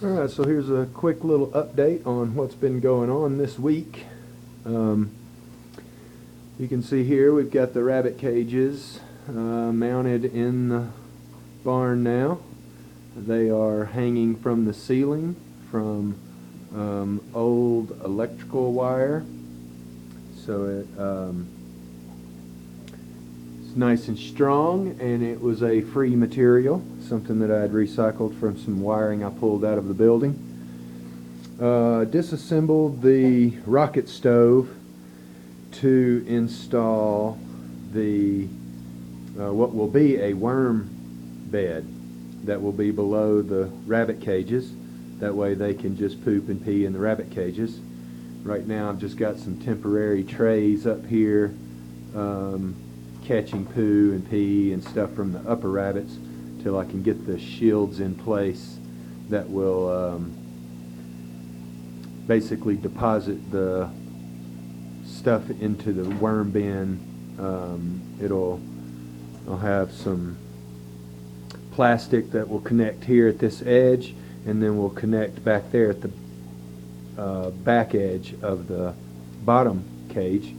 Alright, so here's a quick little update on what's been going on this week. You can see here we've got the rabbit cages mounted in the barn now. They are hanging from the ceiling from old electrical wire, so it's nice and strong, and it was a free material, something that I had recycled from some wiring I pulled out of the building. Disassembled the rocket stove to install the what will be a worm bed that will be below the rabbit cages. That way they can just poop and pee in the rabbit cages. Right now I've just got some temporary trays up here catching poo and pee and stuff from the upper rabbits till I can get the shields in place that will basically deposit the stuff into the worm bin. I'll have some plastic that will connect here at this edge, and then we'll connect back there at the back edge of the bottom cage,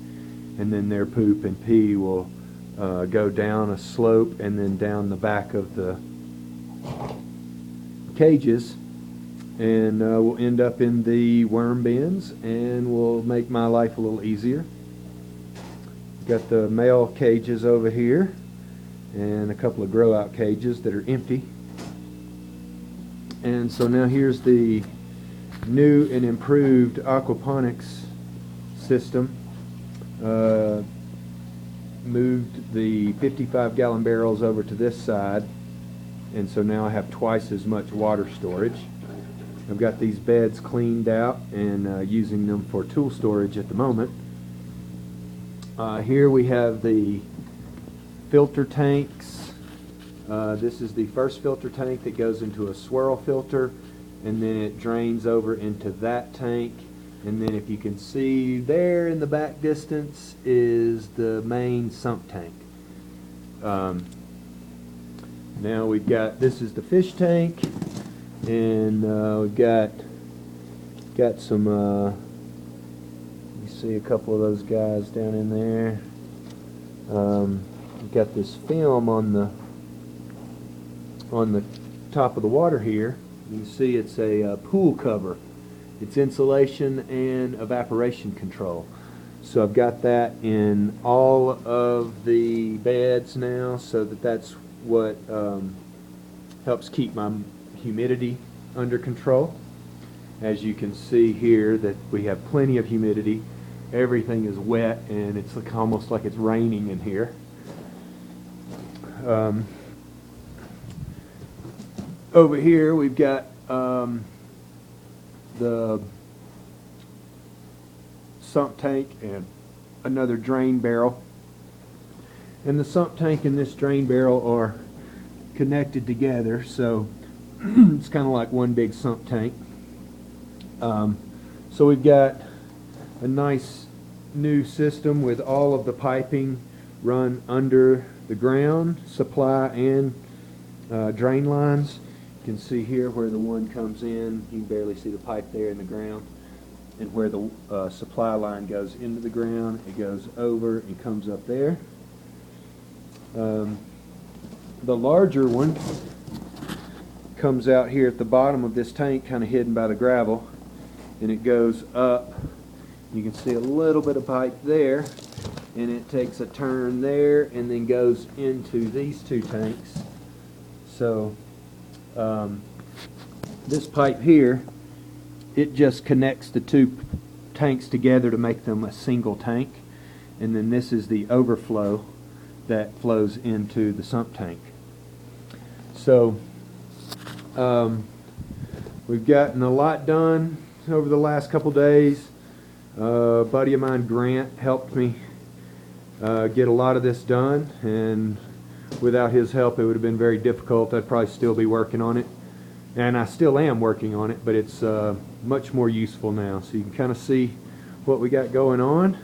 and then their poop and pee will go down a slope and then down the back of the cages, and we'll end up in the worm bins, and will make my life a little easier. Got the male cages over here and a couple of grow out cages that are empty. And so now here's the new and improved aquaponics system. Moved the 55-gallon barrels over to this side, and so now I have twice as much water storage. I've got these beds cleaned out and using them for tool storage at the moment. Here we have the filter tanks. This is the first filter tank that goes into a swirl filter, and then it drains over into that tank. And then if you can see there in the back distance is the main sump tank. Now we've got, this is the fish tank, and we've got some, you see a couple of those guys down in there. We've got this film on the top of the water here. You can see it's a pool cover. It's insulation and evaporation control. So I've got that in all of the beds now, so that's what helps keep my humidity under control. As you can see here, that we have plenty of humidity. Everything is wet, and it's like almost like it's raining in here. Over here we've got the sump tank and another drain barrel, and the sump tank and this drain barrel are connected together, so it's kind of like one big sump tank. So we've got a nice new system with all of the piping run under the ground, supply and drain lines. You can see here where the one comes in, you can barely see the pipe there in the ground, and where the supply line goes into the ground, it goes over and comes up there. The larger one comes out here at the bottom of this tank, kind of hidden by the gravel, and it goes up. You can see a little bit of pipe there, and it takes a turn there and then goes into these two tanks. So this pipe here, it just connects the two tanks together to make them a single tank, and then this is the overflow that flows into the sump tank. So we've gotten a lot done over the last couple days. A buddy of mine, Grant, helped me get a lot of this done, and without his help it would have been very difficult. I'd probably still be working on it, and I still am working on it, but it's much more useful now. So you can kind of see what we got going on.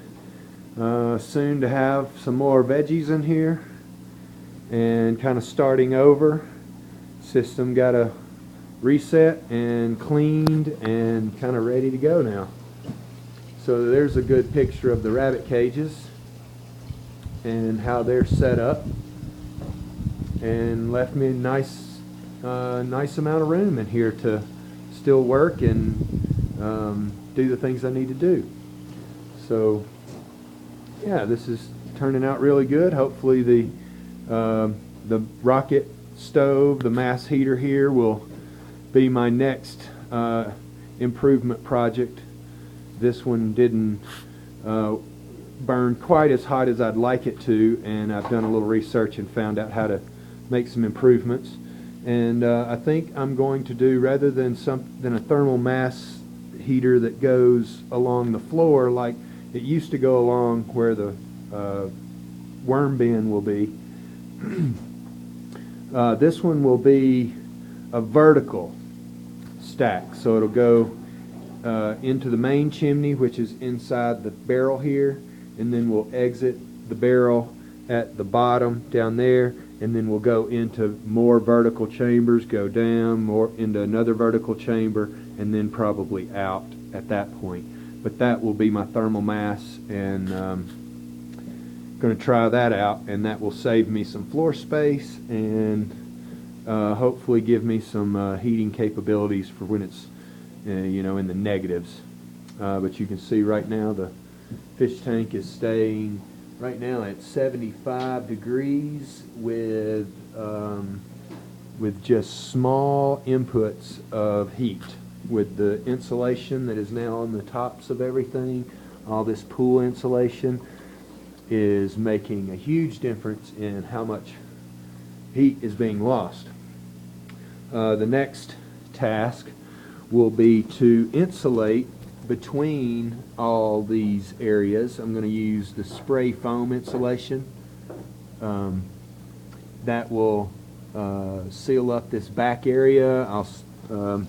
Soon to have some more veggies in here, and kind of starting over. System got a reset and cleaned and kind of ready to go now. So there's a good picture of the rabbit cages and how they're set up, and left me a nice amount of room in here to still work and do the things I need to do. So yeah, this is turning out really good. Hopefully the rocket stove, the mass heater here, will be my next improvement project. This one didn't burn quite as hot as I'd like it to, and I've done a little research and found out how to make some improvements. And I think I'm going to do, rather than a thermal mass heater that goes along the floor like it used to go along where the worm bin will be, this one will be a vertical stack. So it'll go into the main chimney, which is inside the barrel here, and then we'll exit the barrel at the bottom down there, and then we'll go into more vertical chambers, go down more into another vertical chamber, and then probably out at that point. But that will be my thermal mass, and going to try that out, and that will save me some floor space and hopefully give me some heating capabilities for when it's in the negatives. But you can see right now the fish tank is staying right now at 75 degrees with just small inputs of heat. With the insulation that is now on the tops of everything, all this pool insulation is making a huge difference in how much heat is being lost. The next task will be to insulate between all these areas. I'm going to use the spray foam insulation. That will seal up this back area. I'll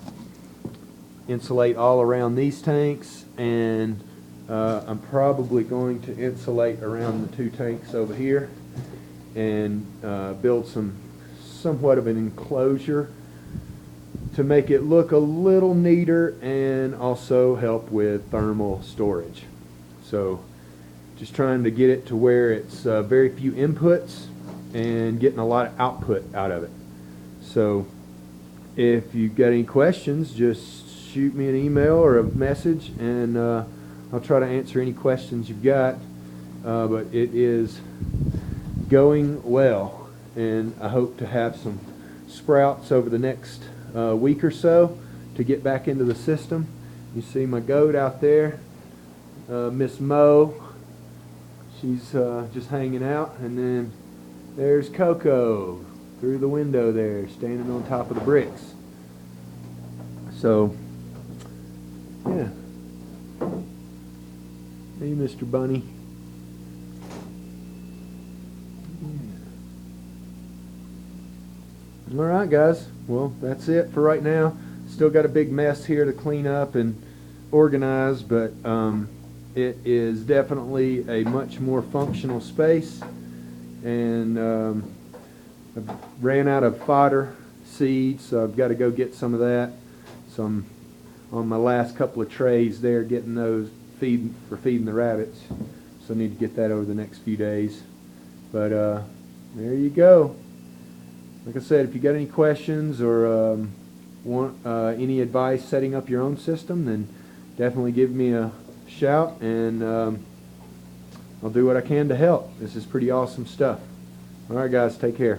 insulate all around these tanks, and I'm probably going to insulate around the two tanks over here and build somewhat of an enclosure to make it look a little neater and also help with thermal storage. So just trying to get it to where it's very few inputs and getting a lot of output out of it. So if you've got any questions, just shoot me an email or a message, and I'll try to answer any questions you've got. But it is going well, and I hope to have some sprouts over the next week or so to get back into the system. You see my goat out there, Miss Mo. She's just hanging out, and then there's Coco through the window there, standing on top of the bricks. So yeah. Hey, Mr. Bunny. Yeah. All right, guys. Well, that's it for right now. Still got a big mess here to clean up and organize, but it is definitely a much more functional space. And I've ran out of fodder seeds, so I've got to go get some of that. So I'm on my last couple of trays there, getting those for feeding the rabbits. So I need to get that over the next few days. But there you go. Like I said, if you got any questions or want any advice setting up your own system, then definitely give me a shout, and I'll do what I can to help. This is pretty awesome stuff. All right, guys, take care.